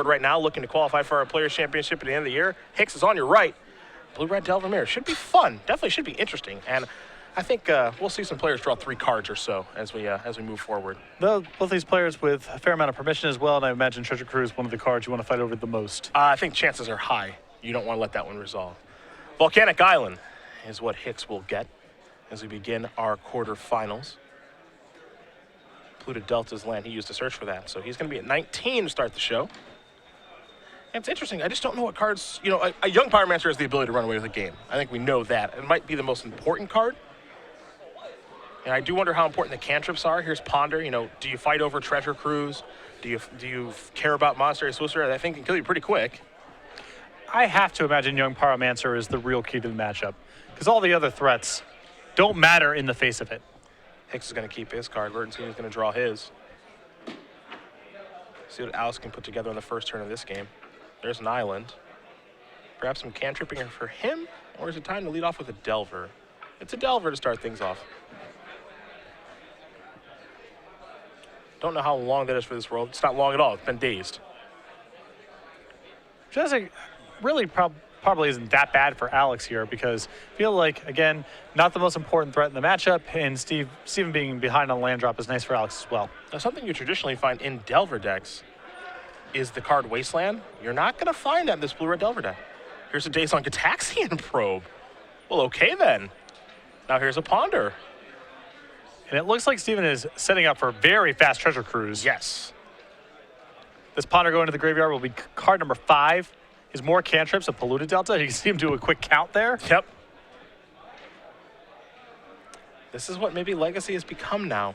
right now, looking to qualify for our Players' Championship at the end of the year. Hicks is on your right. Blue-red Delver Mirror. Should be fun. Definitely should be interesting. And I think we'll see some players draw 3 cards or so as we move forward. Both these players with a fair amount of permission as well, and I imagine Treasure Cruise one of the cards you want to fight over the most. I think chances are high. You don't want to let that one resolve. Volcanic Island is what Hicks will get as we begin our quarterfinals. Pluto Delta's land he used to search for that, so he's going to be at 19 to start the show. And it's interesting, I just don't know what cards, you know, a young Pyromancer has the ability to run away with a game. I think we know that. It might be the most important card. And I do wonder how important the cantrips are. Here's Ponder. You know, do you fight over Treasure Cruise? Do you care about Monastery Swiftspire? I think can kill you pretty quick. I have to imagine Young Pyromancer is the real key to the matchup, because all the other threats don't matter in the face of it. Hicks is going to keep his card. Bertoncini is going to draw his. See what Alex can put together on the first turn of this game. There's an island. Perhaps some cantripping for him, or is it time to lead off with a Delver? It's a Delver to start things off. Don't know how long that is for this world. It's not long at all. It's been dazed. Which I think really probably isn't that bad for Alex here, because I feel like, again, not the most important threat in the matchup, and Steven being behind on land drop is nice for Alex as well. Now, something you traditionally find in Delver decks is the card Wasteland. You're not going to find that in this blue-red Delver deck. Here's a Days on Gataxian Probe. Well, okay then. Now here's a Ponder. And it looks like Steven is setting up for a very fast Treasure Cruise. Yes. This Ponder going to the graveyard will be card number 5. His more cantrips of Polluted Delta. You can see him do a quick count there. Yep. This is what maybe Legacy has become now.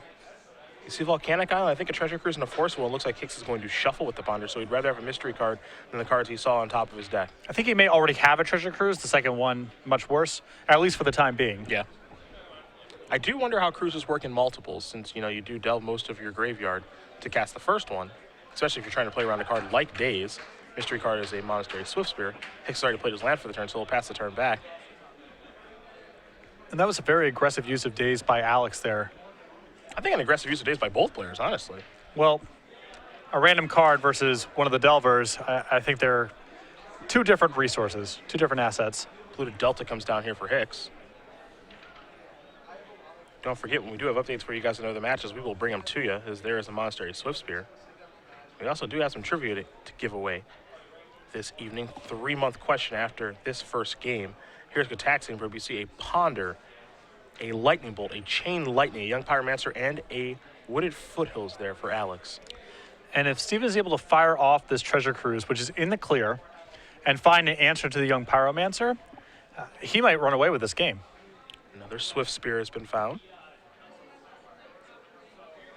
You see Volcanic Island, I think a Treasure Cruise and a Forcible. It looks like Hicks is going to shuffle with the Ponder, so he'd rather have a mystery card than the cards he saw on top of his deck. I think he may already have a Treasure Cruise, the second one much worse, at least for the time being. Yeah. I do wonder how cruises work in multiples, since, you know, you do delve most of your graveyard to cast the first one, especially if you're trying to play around a card like Daze. Mystery card is a Monastery Swiftspear. Hicks already played his land for the turn, so he'll pass the turn back. And that was a very aggressive use of Daze by Alex there. I think an aggressive use of Daze by both players, honestly. Well, a random card versus one of the Delvers, I think they're 2 different resources, 2 different assets. Polluted Delta comes down here for Hicks. Don't forget, when we do have updates for you guys to know the matches, we will bring them to you, as there is a Monastery Swiftspear. We also do have some trivia to give away this evening. 3-month question after this first game. Here's Gataxian Probe. You see a Ponder, a Lightning Bolt, a Chain Lightning, a Young Pyromancer, and a Wooded Foothills there for Alex. And if Steven is able to fire off this Treasure Cruise, which is in the clear, and find an answer to the Young Pyromancer, he might run away with this game. Another Swiftspear has been found.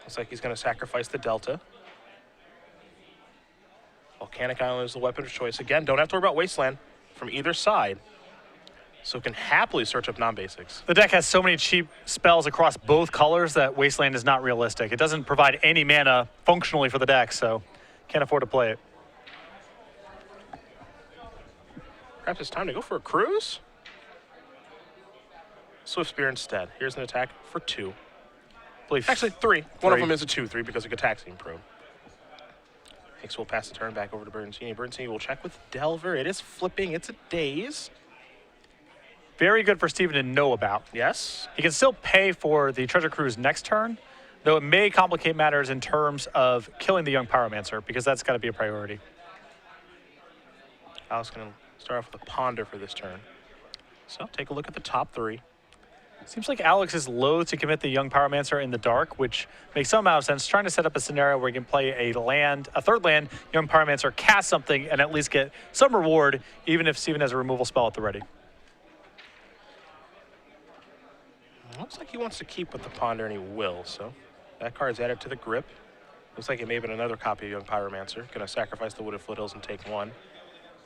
Looks like he's going to sacrifice the Delta. Volcanic Island is the weapon of choice. Again, don't have to worry about Wasteland from either side, so can happily search up non-basics. The deck has so many cheap spells across both colors that Wasteland is not realistic. It doesn't provide any mana functionally for the deck, so can't afford to play it. Perhaps it's time to go for a cruise? Swiftspear instead. Here's an attack for 2. Actually, 3. One of them is a 2/3 because of Gataxian Probe. Hicks will pass the turn back over to Bertoncini. Bertoncini will check with Delver. It is flipping. It's a Daze. Very good for Steven to know about. Yes. He can still pay for the Treasure Cruise next turn, though it may complicate matters in terms of killing the Young Pyromancer, because that's got to be a priority. Alex going to start off with a Ponder for this turn. So take a look at the top 3. Seems like Alex is loath to commit the Young Pyromancer in the dark, which makes some amount of sense. Trying to set up a scenario where he can play a third land, Young Pyromancer, cast something, and at least get some reward, even if Steven has a removal spell at the ready. Looks like he wants to keep with the Ponder, and he will, so that card's added to the grip. Looks like it may have been another copy of Young Pyromancer. Going to sacrifice the Wooded Foothills and take 1.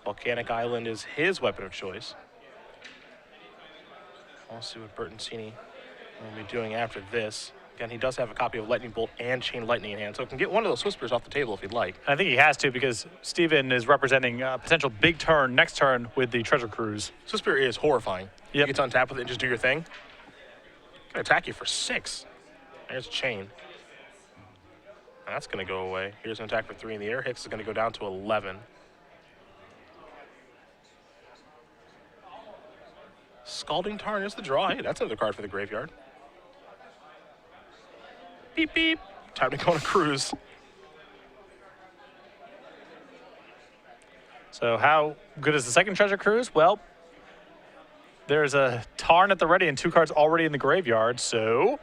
Volcanic Island is his weapon of choice. We'll see what Bertoncini will be doing after this. Again, he does have a copy of Lightning Bolt and Chain Lightning in hand, so he can get one of those Swiftspears off the table if he'd like. I think he has to, because Steven is representing a potential big turn next turn with the Treasure Cruise. Swiftspear is horrifying. Yep. You get to untap with it and just do your thing. Gonna attack you for 6. There's a Chain. That's going to go away. Here's an attack for 3 in the air. Hicks is going to go down to 11. Scalding Tarn is the draw. Hey, that's another card for the graveyard. Beep, beep. Time to go on a cruise. So how good is the second treasure cruise? Well, there's a Tarn at the ready and 2 cards already in the graveyard, so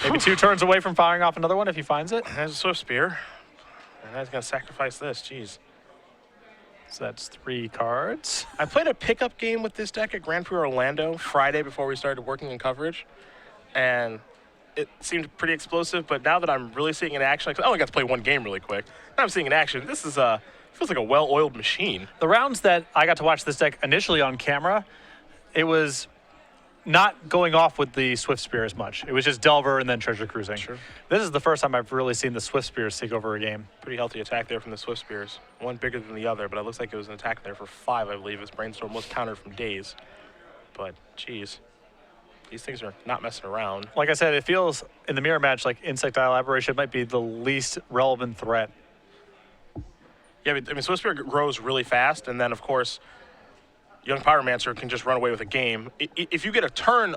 maybe 2 turns away from firing off another one if he finds it. There's a Swift Spear. And that's going to sacrifice this. Jeez. So that's 3 cards. I played a pickup game with this deck at Grand Prix Orlando Friday before we started working in coverage, and it seemed pretty explosive. But now that I'm really seeing it in action, I only got to play one game really quick. Now I'm seeing it in action. This is feels like a well-oiled machine. The rounds that I got to watch this deck initially on camera, it was not going off with the Swift Spear as much. It was just Delver and then treasure cruising. Sure. This is the first time I've really seen the Swift Spears take over a game. Pretty healthy attack there from the Swift Spears. One bigger than the other, but it looks like it was an attack there for 5, I believe. His Brainstorm was countered from days. But, geez, these things are not messing around. Like I said, it feels in the mirror match like Insectile Aberration might be the least relevant threat. Yeah, I mean, Swift Spear grows really fast, and then, of course, Young Pyromancer can just run away with a game. If you get a turn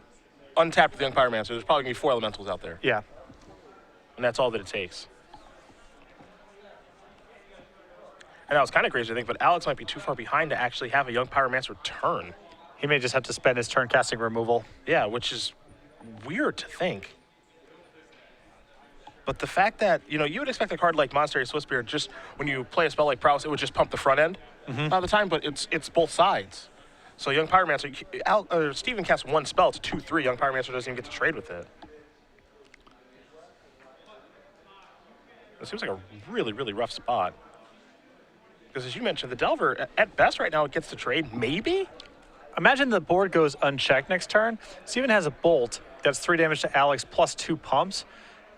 untapped with Young Pyromancer, there's probably going to be 4 elementals out there. Yeah. And that's all that it takes. And that was kind of crazy to think, but Alex might be too far behind to actually have a Young Pyromancer turn. He may just have to spend his turn casting removal. Yeah, which is weird to think. But the fact that, you would expect a card like Monastery Swift Spear, just when you play a spell like Prowess, it would just pump the front end all the time, but it's both sides. So Young Pyromancer, Steven casts 1 spell, it's 2/3. Young Pyromancer doesn't even get to trade with it. It seems like a really, really rough spot. Because as you mentioned, the Delver, at best right now, it gets to trade, maybe? Imagine the board goes unchecked next turn. Steven has a Bolt that's 3 damage to Alex plus 2 pumps,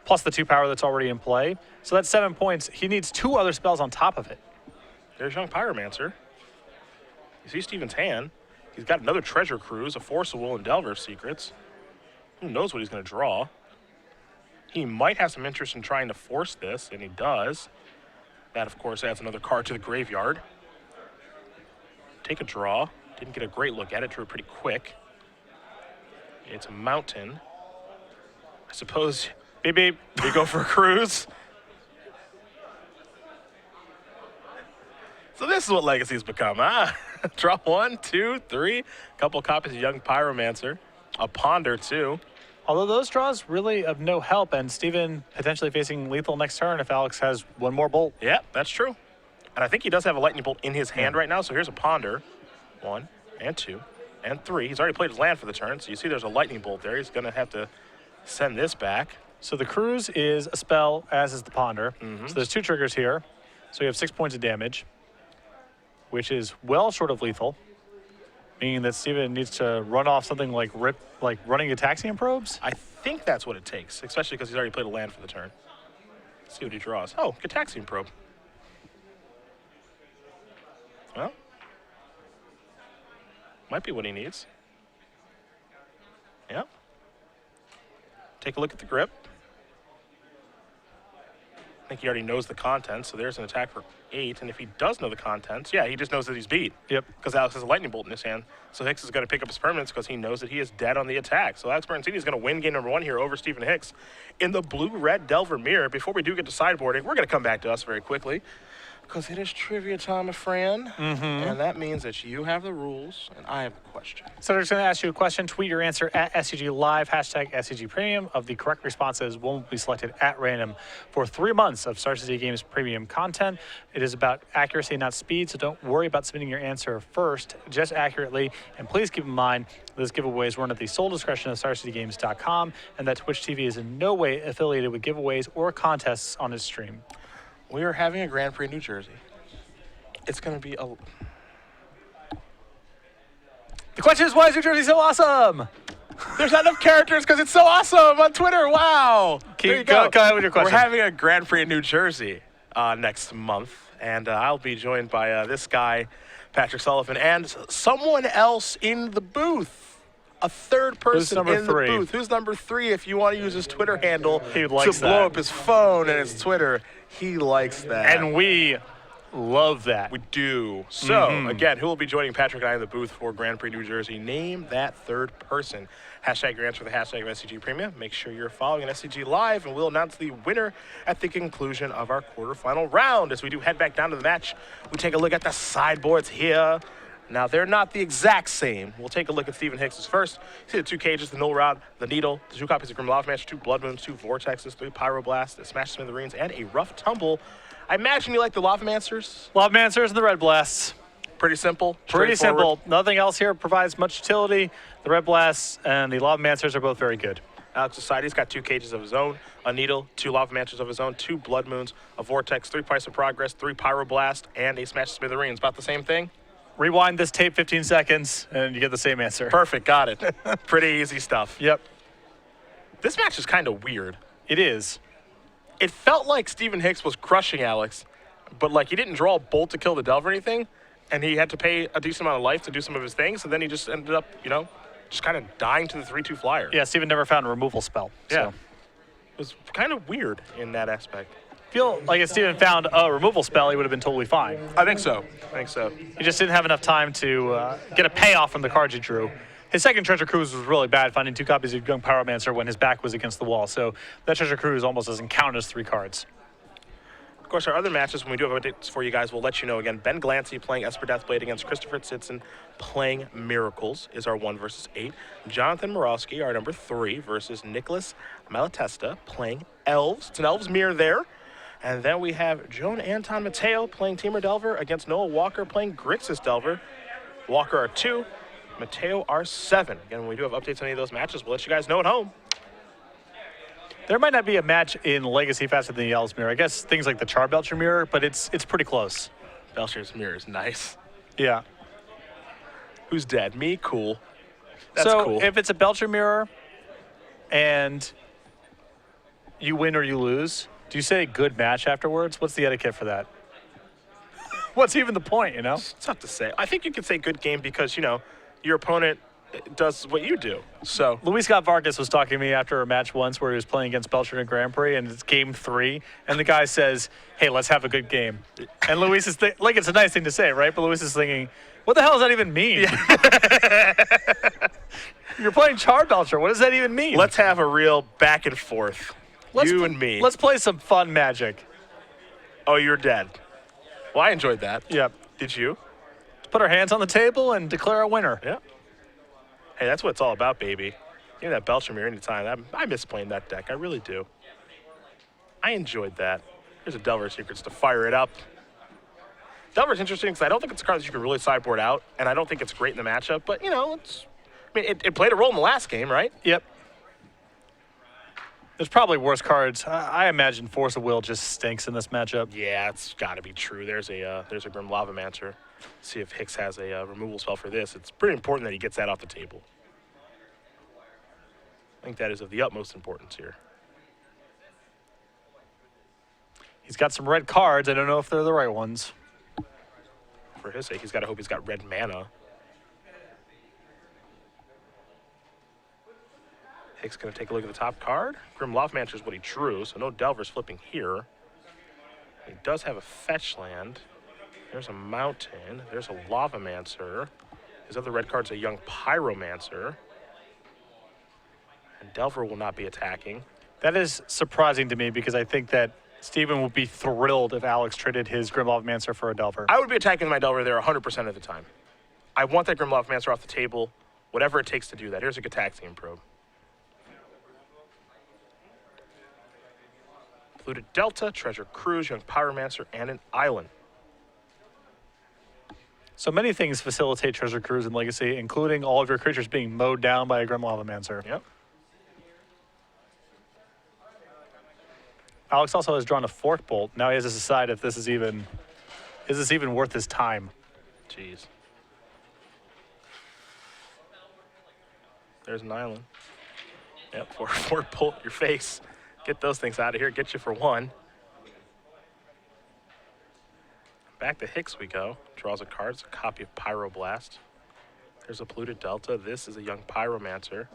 plus the 2 power that's already in play. So that's 7 points. He needs 2 other spells on top of it. There's Young Pyromancer. You see Steven's hand. He's got another Treasure Cruise, a Forcible, and Delver Secrets. Who knows what he's going to draw? He might have some interest in trying to force this, and he does. That, of course, adds another card to the graveyard. Take a draw. Didn't get a great look at it. Drew it pretty quick. It's a mountain. I suppose, beep, beep, we go for a cruise. So this is what Legacy's become, huh? Draw 1, 2, 3. Couple copies of Young Pyromancer. A Ponder, too. Although those draws really of no help, and Steven potentially facing lethal next turn if Alex has 1 more Bolt. Yeah, that's true. And I think he does have a Lightning Bolt in his hand right now, so here's a Ponder. 1, and 2, and 3. He's already played his land for the turn, so you see there's a Lightning Bolt there. He's going to have to send this back. So the Cruise is a spell, as is the Ponder. So there's 2 triggers here. So you have 6 points of damage, which is well short of lethal, meaning that Steven needs to run off something like running Ataxian Probes? I think that's what it takes, especially because he's already played a land for the turn. Let's see what he draws. Oh, Ataxian Probe. Well, might be what he needs. Yeah. Take a look at the grip. I think he already knows the contents, so there's an attack for 8. And if he does know the contents, yeah, he just knows that he's beat. Yep. Because Alex has a Lightning Bolt in his hand. So Hicks is going to pick up his permanents because he knows that he is dead on the attack. So Alex Bertoncini is going to win game number 1 here over Stephen Hicks in the blue-red Delver Mirror. Before we do get to sideboarding, we're going to come back to us very quickly because it is trivia time, my friend. And that means that you have the rules and I have the question. So I'm just going to ask you a question. Tweet your answer at SCG Live, hashtag SCG Premium. Of the correct responses, one will be selected at random for 3 months of Star City Games premium content. It is about accuracy, not speed, so don't worry about submitting your answer first, just accurately. And please keep in mind, this giveaway is run at the sole discretion of StarCityGames.com, and that Twitch TV is in no way affiliated with giveaways or contests on its stream. We are having a Grand Prix in New Jersey. It's going to be a... The question is, why is New Jersey so awesome? There's not enough characters because it's so awesome on Twitter. Wow. There you Go ahead with your question. We're having a Grand Prix in New Jersey next month, and I'll be joined by this guy, Patrick Sullivan, and someone else in the booth. a third person number in three? the booth. Who's number 3 if you want to use his Twitter handle He to likes blow that. up his phone and his Twitter? He likes that. And we love that. We do. So, again, who will be joining Patrick and I in the booth for Grand Prix New Jersey? Name that third person. Hashtag your answer with the hashtag of SCG Premium. Make sure you're following an SCG Live, and we'll announce the winner at the conclusion of our quarterfinal round. As we do head back down to the match, we take a look at the sideboards here. Now, they're not the exact same. We'll take a look at Stephen Hicks' first. See the 2 cages, the null rod, the needle, the 2 copies of Grim Lavamancer, 2 blood moons, 2 vortexes, 3 pyroblasts, a smash smithereens, and a rough tumble. I imagine you like the Lavamancers. Lavamancers and the Red Blasts. Pretty simple. Pretty straightforward. simple. Nothing else here provides much utility. The Red Blasts and the Lavamancers are both very good. Alex Society's got 2 cages of his own, a needle, 2 Lavamancers of his own, 2 blood moons, a vortex, 3 price of progress, 3 pyroblast, and a smash smithereens. About the same thing. Rewind this tape 15 seconds, and you get the same answer. Perfect. Got it. Pretty easy stuff. Yep. This match is kind of weird. It is. It felt like Stephen Hicks was crushing Alex, but like he didn't draw a bolt to kill the Delver or anything, and he had to pay a decent amount of life to do some of his things, and then he just ended up, just kind of dying to the 3-2 flyer. Yeah, Steven never found a removal spell. Yeah. So. It was kind of weird in that aspect. Feel like if Steven found a removal spell, he would have been totally fine. I think so. He just didn't have enough time to get a payoff from the cards he drew. His second Treasure Cruise was really bad, finding 2 copies of Young Pyromancer when his back was against the wall. So that Treasure Cruise almost doesn't count as 3 cards. Of course, our other matches, when we do have updates for you guys, we'll let you know again. Ben Glancy playing Esper Deathblade against Christopher Sitson playing Miracles is our 1 versus 8. Jonathan Morowski, our number 3, versus Nicholas Malatesta playing Elves. It's an Elves mirror there. And then we have Joan Anton Mateo playing Teamer Delver against Noah Walker playing Grixis Delver. Walker are 2, Mateo are 7. Again, when we do have updates on any of those matches, we'll let you guys know at home. There might not be a match in Legacy faster than the Elves mirror. I guess things like the Charbelcher mirror, but it's pretty close. Belcher's mirror is nice. Yeah. Who's dead? Me? Cool. That's so cool. If it's a Belcher mirror and you win or you lose, do you say good match afterwards? What's the etiquette for that? What's even the point, It's tough to say. I think you can say good game because, your opponent does what you do. So Luis Scott Vargas was talking to me after a match once where he was playing against Belcher in a Grand Prix, and it's game 3, and the guy says, hey, let's have a good game. And Luis is like, it's a nice thing to say, right? But Luis is thinking, what the hell does that even mean? Yeah. You're playing Charbelcher. What does that even mean? Let's have a real back and forth. You and me. Let's play some fun Magic. Oh, you're dead. Well, I enjoyed that. Yep. Did you? Let's put our hands on the table and declare a winner. Yeah. Hey, that's what it's all about, baby. Give me that Belcher mirror anytime. I miss playing that deck. I really do. I enjoyed that. Here's a Delver Secrets to fire it up. Delver's interesting because I don't think it's a card that you can really sideboard out, and I don't think it's great in the matchup, but, it played a role in the last game, right? Yep. There's probably worse cards. I imagine Force of Will just stinks in this matchup. Yeah, it's got to be true. There's a Grim Lavamancer. See if Hicks has a removal spell for this. It's pretty important that he gets that off the table. I think that is of the utmost importance here. He's got some red cards. I don't know if they're the right ones. For his sake, he's got to hope he's got red mana. Hicks going to take a look at the top card. Grim Lavamancer is what he drew, so no Delver's flipping here. He does have a fetch land. There's a Mountain. There's a Lavamancer. His other red card's a Young Pyromancer. And Delver will not be attacking. That is surprising to me because I think that Steven would be thrilled if Alex traded his Grim Lavamancer for a Delver. I would be attacking my Delver there 100% of the time. I want that Grim Lavamancer off the table, whatever it takes to do that. Here's a Gataxian Probe. Polluted Delta, Treasure Cruise, Young Pyromancer, and an Island. So many things facilitate Treasure Cruise in Legacy, including all of your creatures being mowed down by a Grim Lavamancer. Yep. Alex also has drawn a Fork Bolt. Now he has to decide if is this even worth his time? Jeez. There's an Island. Yep, Fork Bolt, your face. Get those things out of here. Get you for 1. Back to Hicks we go. Draws a card. It's a copy of Pyroblast. There's a polluted delta. This is a young pyromancer.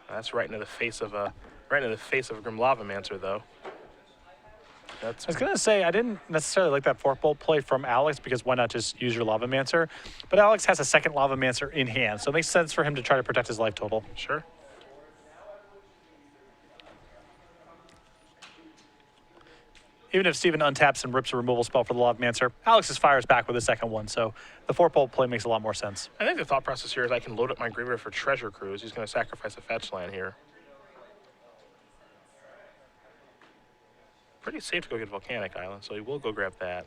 That's right into the face of a Grimlavamancer, though. I was going to say, I didn't necessarily like that fourth bolt play from Alex because why not just use your Lavamancer? But Alex has a second Lavamancer in hand, so it makes sense for him to try to protect his life total. Sure. Even if Steven untaps and rips a removal spell for the Lavamancer, Alex just fires back with a second one, so the fourth bolt play makes a lot more sense. I think the thought process here is I can load up my graveyard for Treasure Cruise. He's going to sacrifice a fetch land here. Pretty safe to go get Volcanic Island, so he will go grab that.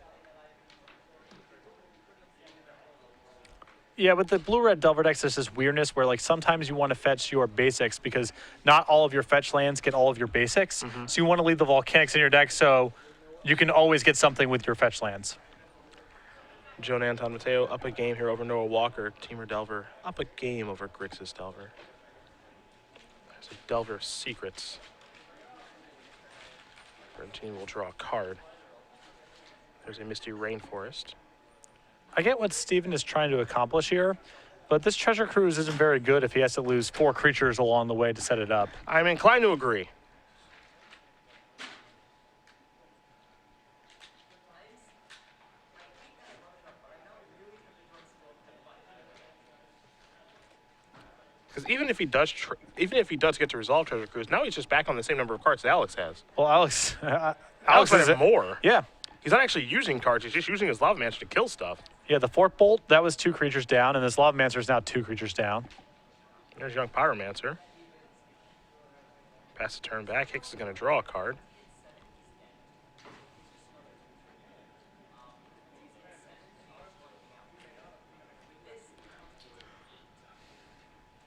Yeah, with the blue-red Delver decks, there's this weirdness where, like, sometimes you want to fetch your basics because not all of your fetch lands get all of your basics. So you want to leave the Volcanics in your deck so you can always get something with your fetch lands. Joan Anton Mateo up a game here over Noah Walker. Teamer Delver up a game over Grixis Delver. There's a Delver Secrets. Bertoncini will draw a card. There's a Misty Rainforest. I get what Steven is trying to accomplish here, but this Treasure Cruise isn't very good if he has to lose 4 creatures along the way to set it up. I'm inclined to agree. Because even if he does get to resolve Treasure Cruise, now he's just back on the same number of cards that Alex has. Well, Alex Alex has more. Yeah. He's not actually using cards. He's just using his Lavamancer to kill stuff. Yeah, the fourth bolt, that was 2 creatures down, and this Lavamancer is now 2 creatures down. There's young Pyromancer. Pass the turn back. Hicks is going to draw a card.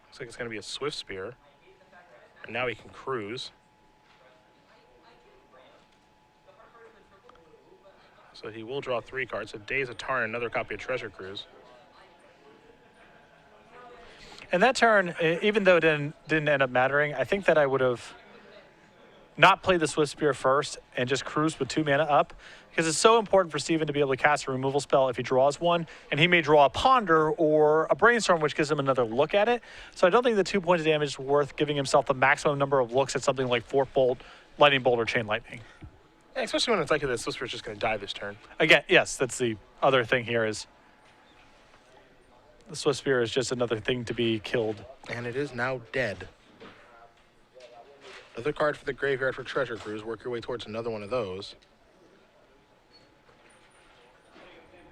Looks like it's going to be a Swift Spear. And now he can cruise. So he will draw 3 cards. So Days of Tarn, another copy of Treasure Cruise. And that turn, even though it didn't end up mattering, I think that I would have not played the Swift Spear first and just cruised with 2 mana up, because it's so important for Steven to be able to cast a removal spell if he draws one, and he may draw a Ponder or a Brainstorm, which gives him another look at it. So I don't think the 2 points of damage is worth giving himself the maximum number of looks at something like Fourth Bolt, Lightning Bolt, or Chain Lightning. Yeah, especially when it's like this, Swift Spear is just going to die this turn. Again, yes, that's the other thing here is the Swift Spear is just another thing to be killed. And it is now dead. Another card for the graveyard for Treasure Cruise. Work your way towards another one of those.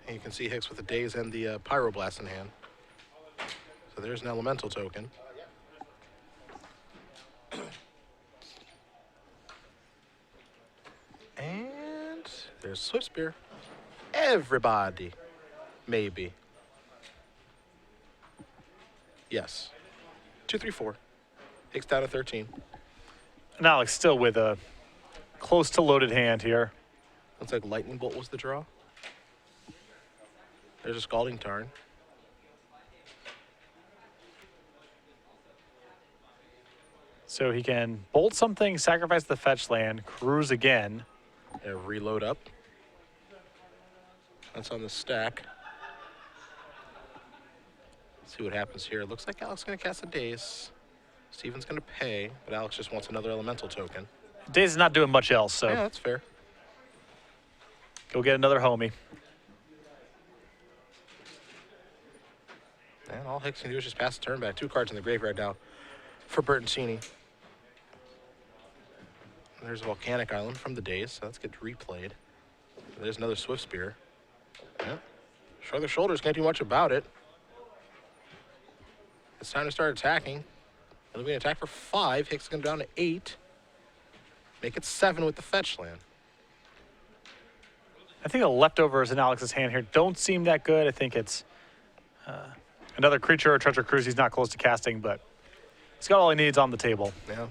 And you can see Hicks with the Daze and the Pyroblast in hand. So there's an Elemental token. And there's Swift Spear. Everybody. Maybe. Yes. 2, 3, 4. Hicks down to 13. And Alex still with a close to loaded hand here. Looks like Lightning Bolt was the draw. There's a Scalding Tarn. So he can bolt something, sacrifice the fetch land, cruise again. And reload up. That's on the stack. Let's see what happens here. Looks like Alex is going to cast a Daze. Steven's going to pay, but Alex just wants another Elemental token. Daze is not doing much else, so Yeah, that's fair. go get another homie. And all Hicks can do is just pass the turn back. 2 cards in the graveyard now for Bertoncini. And there's a Volcanic Island from the Daze, so that's get replayed. There's another Swift Spear. Yeah. Shrug their shoulders, can't do much about it. It's time to start attacking. It'll be an attack for 5. Hicks is going to down to 8. Make it 7 with the fetch land. I think the leftovers in Alex's hand here don't seem that good. I think it's another creature or Treasure Cruise he's not close to casting, but he's got all he needs on the table. Yeah.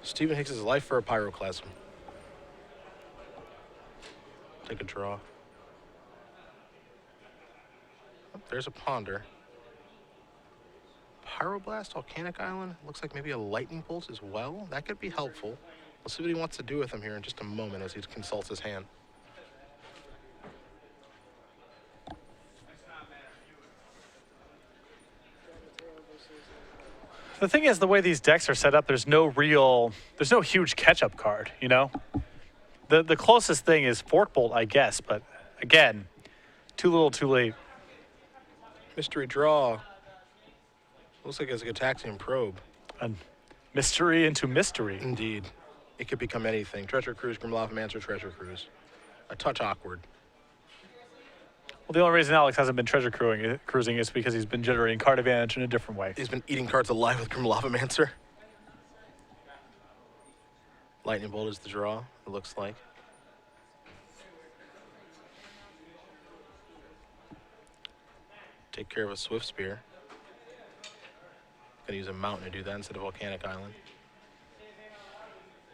Steven Hicks' life for a Pyroclasm. Take a draw. Oh, there's a Ponder. Pyroblast, Volcanic Island. Looks like maybe a Lightning Bolt as well. That could be helpful. We'll see what he wants to do with him here in just a moment as he consults his hand. The thing is, the way these decks are set up, there's no huge catch-up card, you know? The closest thing is Fork Bolt, I guess, but again, too little, too late. Mystery draw. Looks like it's a Gataxian Probe. A mystery into mystery. Indeed. It could become anything. Treasure Cruise, Grimlavamancer, Treasure Cruise. A touch awkward. Well, the only reason Alex hasn't been treasure cruising is because he's been generating card advantage in a different way. He's been eating cards alive with Grimlavamancer. Lightning Bolt is the draw, it looks like. Take care of a Swift Spear. Gonna use a mountain to do that instead of Volcanic Island.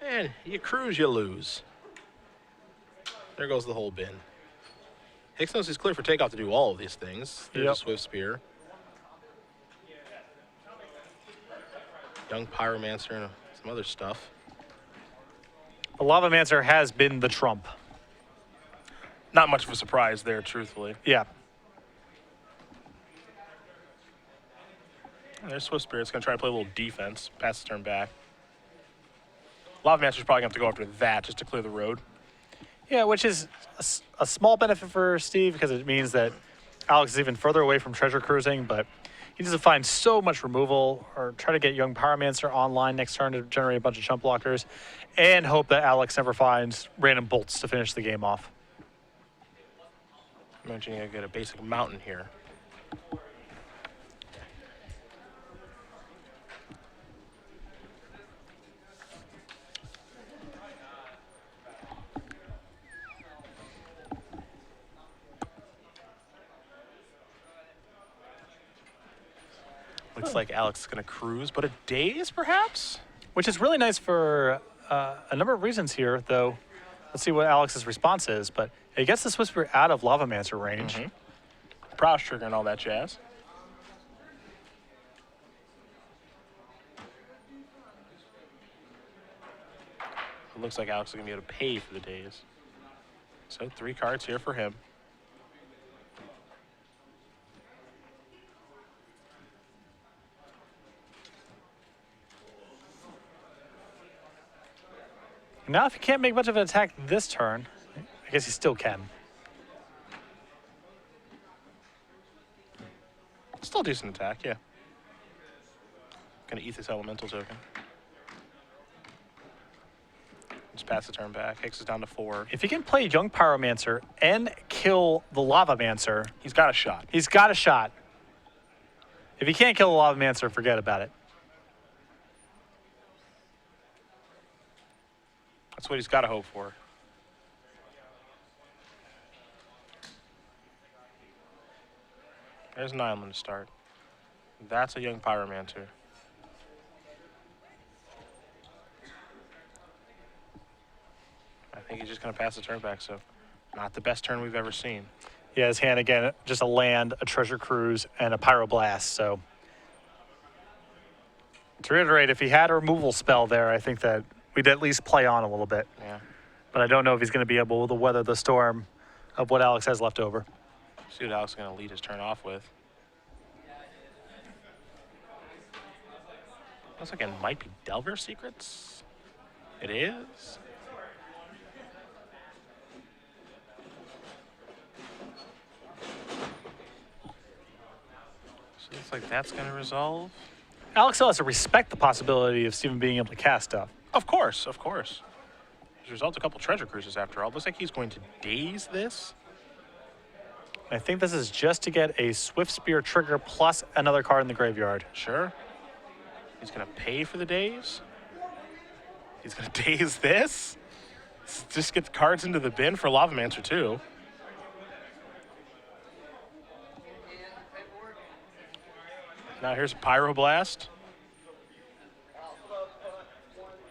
And you cruise, you lose. There goes the whole bin. Hicks knows he's clear for takeoff to do all of these things. There's a Swift Spear. Young Pyromancer and some other stuff. The Lavamancer has been the trump. Not much of a surprise there, truthfully. Yeah. And there's Swift Spirit. It's going to try to play a little defense, pass the turn back. Lavamancer's probably going to have to go after that just to clear the road. Yeah, which is a small benefit for Steve because it means that Alex is even further away from treasure cruising, but he needs to find so much removal or try to get Young Pyromancer online next turn to generate a bunch of chump blockers and hope that Alex never finds random bolts to finish the game off. Imagine you get a basic mountain here. Looks like Alex is going to cruise, but a daze, perhaps? Which is really nice for a number of reasons here, though. Let's see what Alex's response is, but it gets this Whisper out of Lavamancer range. Prowess trigger and all that jazz. It looks like Alex is going to be able to pay for the daze. So 3 cards here for him. Now, if he can't make much of an attack this turn, I guess he still can. Still decent attack, yeah. Gonna eat this elemental token. Just pass the turn back. Hicks is down to 4. If he can play Young Pyromancer and kill the Lavamancer, He's got a shot. he's got a shot. If he can't kill the Lavamancer, forget about it. That's what he's got to hope for. There's an island to start. That's a Young Pyromancer. I think he's just going to pass the turn back, so not the best turn we've ever seen. Yeah, his hand again, just a land, a treasure cruise, and a pyroblast. So to reiterate, if he had a removal spell there, I think that we'd at least play on a little bit. Yeah. But I don't know if he's going to be able to weather the storm of what Alex has left over. See what Alex is going to lead his turn off with. Looks like it might be Delver Secrets. It is. So looks like that's going to resolve. Alex still has to respect the possibility of Steven being able to cast stuff. Of course, of course. He's resolved a couple treasure cruises after all. Looks like he's going to daze this. I think this is just to get a Swift Spear trigger plus another card in the graveyard. Sure. He's going to pay for the daze. He's going to daze this. Just get the cards into the bin for Lavamancer too. Now here's a Pyroblast.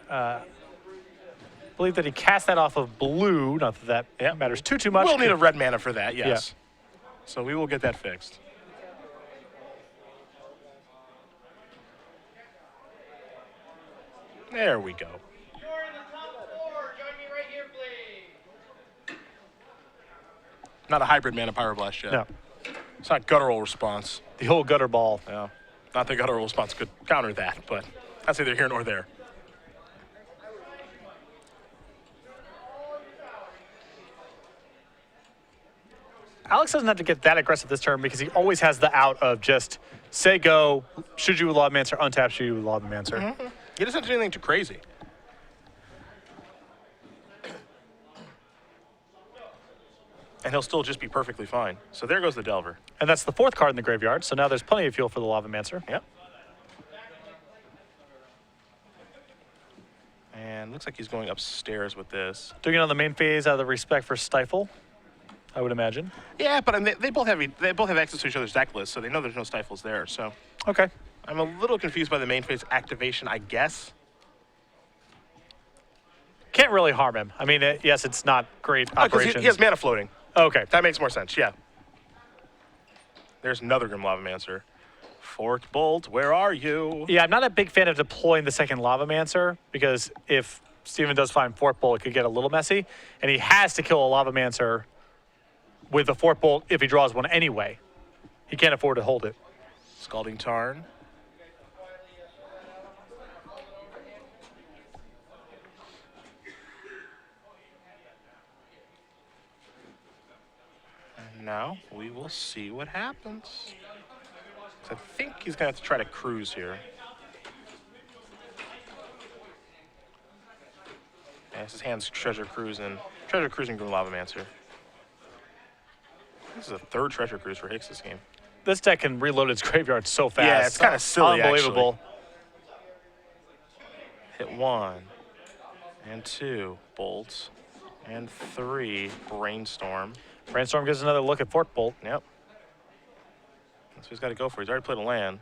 I believe that he cast that off of blue. Not that that matters too much. We'll need a red mana for that, yes. Yeah. So we will get that fixed. There we go. You're in the top 4. Join me right here, please. Not a hybrid mana Pyroblast yet. No, It's not guttural response. the whole gutter ball. Yeah. Not that guttural response could counter that, but that's neither here nor there. Alex doesn't have to get that aggressive this turn because he always has the out of just say go, should you Lavamancer, untap, should you Lavamancer. Mm-hmm. He doesn't have to do anything too crazy. And he'll still just be perfectly fine. So there goes the Delver. And that's the 4th card in the graveyard, so now there's plenty of fuel for the Lavamancer. Yep. And looks like he's going upstairs with this. Doing it on the main phase out of the respect for Stifle, I would imagine. Yeah, but I mean, they both have access to each other's deck list, so they know there's no Stifles there. So Okay. I'm a little confused by the main phase activation, I guess. Can't really harm him. I mean, yes, it's not great Because operations. he has mana floating. Okay. That makes more sense, yeah. There's another Grim Lavamancer. Forked Bolt, where are you? Yeah, I'm not a big fan of deploying the second Lavamancer because if Steven does find Fork Bolt, it could get a little messy. And he has to kill a Lavamancer with the Fork Bolt if he draws one anyway. He can't afford to hold it. Scalding Tarn. And now we will see what happens. I think he's going to have to try to cruise here. Yeah, his hand's treasure cruising Grim Lavamancer. This is a 3rd treasure cruise for Hicks this game. This deck can reload its graveyard so fast. Yeah, it's kind of silly, Unbelievable. Hit 1 and 2 bolts and 3 Brainstorm. Brainstorm gives another look at Fork Bolt. Yep. That's what he's got to go for. He's already played a land.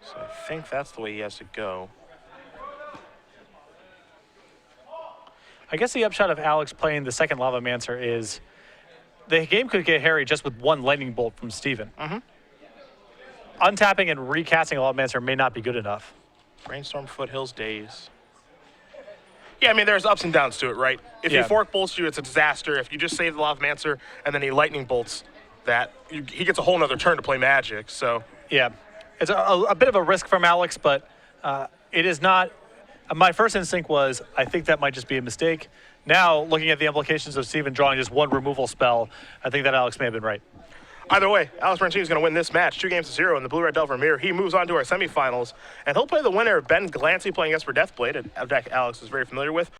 So I think that's the way he has to go. I guess the upshot of Alex playing the second Lavamancer is the game could get hairy just with 1 lightning bolt from Steven. Mm-hmm. Untapping and recasting a Lavamancer may not be good enough. Brainstorm, Foothills, Days. Yeah, I mean, there's ups and downs to it, right? If he Fork Bolts you, it's a disaster. If you just save the Lavamancer and then he Lightning Bolts that, he gets a whole nother turn to play Magic, so. Yeah, it's a bit of a risk from Alex, but it is not. My first instinct was, I think that might just be a mistake. Now, looking at the implications of Steven drawing just 1 removal spell, I think that Alex may have been right. Either way, Alex Bertoncini is going to win this match 2-0 in the Blue-Red Delver Mirror. He moves on to our semifinals, and he'll play the winner, Ben Glancy, playing Esper Deathblade, a deck Alex is very familiar with.